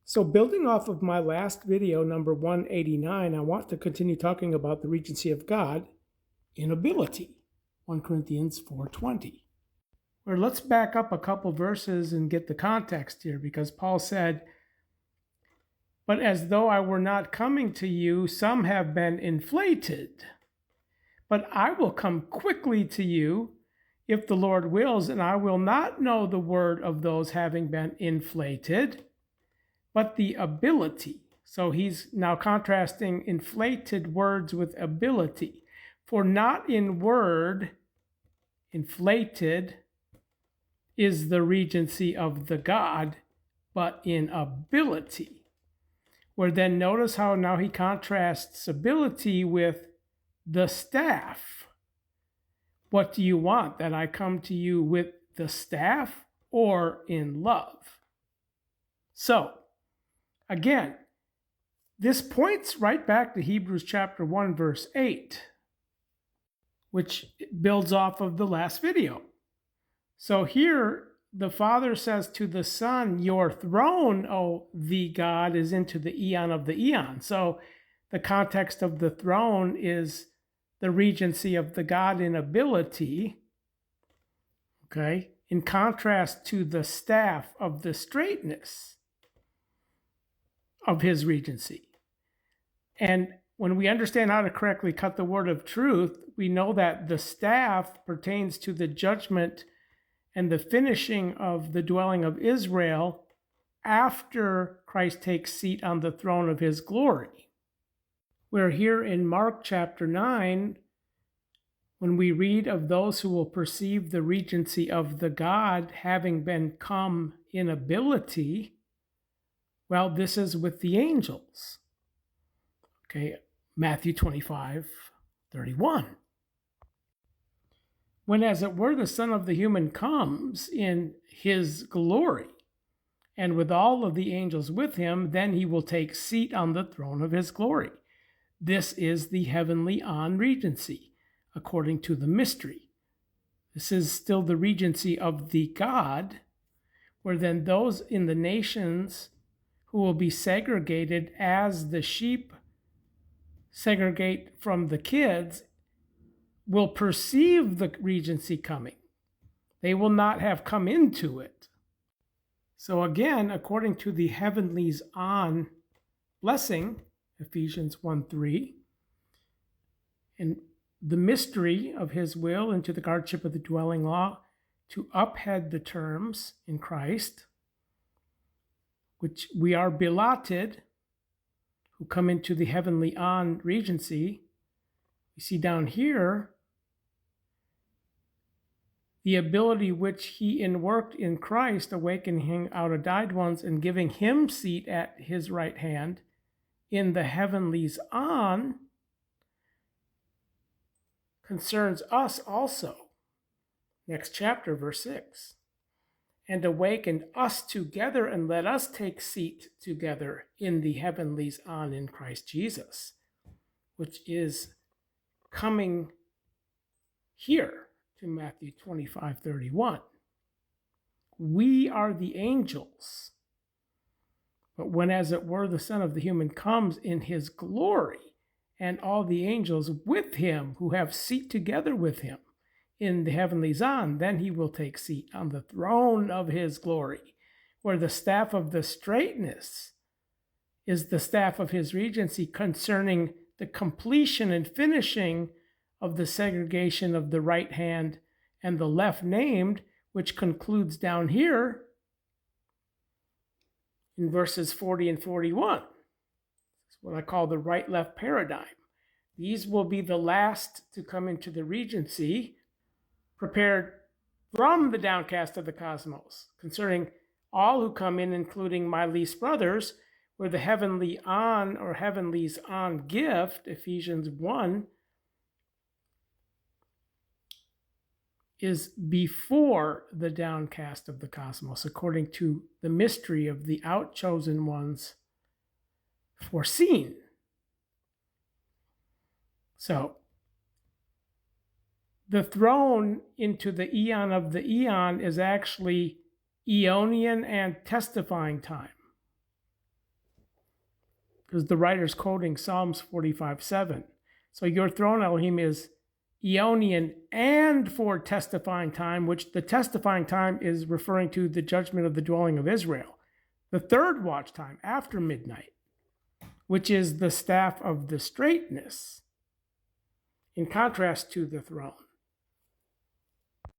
So building off of my last video, number 189, I want to continue talking about the regency of God in ability, 1 Corinthians 4:20. Or let's back up a couple verses and get the context here, because Paul said, "But as though I were not coming to you, some have been inflated. But I will come quickly to you, if the Lord wills, and I will not know the word of those having been inflated, but the ability." So he's now contrasting inflated words with ability. "For not in word, inflated, is the regency of the God, but in ability." Where then notice how now he contrasts ability with the staff. What do you want? That I come to you with the staff or in love? So, again, this points right back to Hebrews chapter 1, verse 8, which builds off of the last video. So here, the Father says to the Son, "Your throne, O the God, is into the eon of the eon." So the context of the throne is the regency of the God in ability, okay, in contrast to the staff of the straightness of his regency. And when we understand how to correctly cut the word of truth, we know that the staff pertains to the judgment and the finishing of the dwelling of Israel after Christ takes seat on the throne of his glory. We're here in Mark chapter 9, when we read of those who will perceive the regency of the God having been come in ability. Well, this is with the angels. Okay, Matthew 25:31. "When as it were the Son of the human comes in his glory, and with all of the angels with him, then he will take seat on the throne of his glory." This is the heavenly on regency, according to the mystery. This is still the regency of the God, where then those in the nations who will be segregated as the sheep segregate from the kids will perceive the regency coming. They will not have come into it. So again, according to the heavenlies on blessing, Ephesians 1:3, and the mystery of his will into the guardianship of the dwelling law to uphead the terms in Christ, which we are belated, who come into the heavenly on regency. You see down here, the ability which he inworked in Christ, awakening out of died ones and giving him seat at his right hand in the heavenlies on, concerns us also. Next chapter, verse 6. "And awakened us together and let us take seat together in the heavenlies on in Christ Jesus," which is coming here to Matthew 25:31. We are the angels. "But when as it were the Son of the human comes in his glory, and all the angels with him who have seat together with him in the heavenlies on, then he will take seat on the throne of his glory," where the staff of the straightness is the staff of his regency concerning the completion and finishing of the segregation of the right hand and the left named, which concludes down here in verses 40 and 41. It's what I call the right-left paradigm. These will be the last to come into the regency, prepared from the downcast of the cosmos, concerning all who come in, including my least brothers, where the heavenly on or heavenlies on gift, Ephesians 1, is before the downcast of the cosmos, according to the mystery of the outchosen ones foreseen. So, the throne into the eon of the eon is actually Eonian and testifying time. because the writer's quoting Psalms 45:7. So your throne, Elohim, is Eonian and for testifying time, which the testifying time is referring to the judgment of the dwelling of Israel. The third watch time after midnight, which is the staff of the straightness, in contrast to the throne.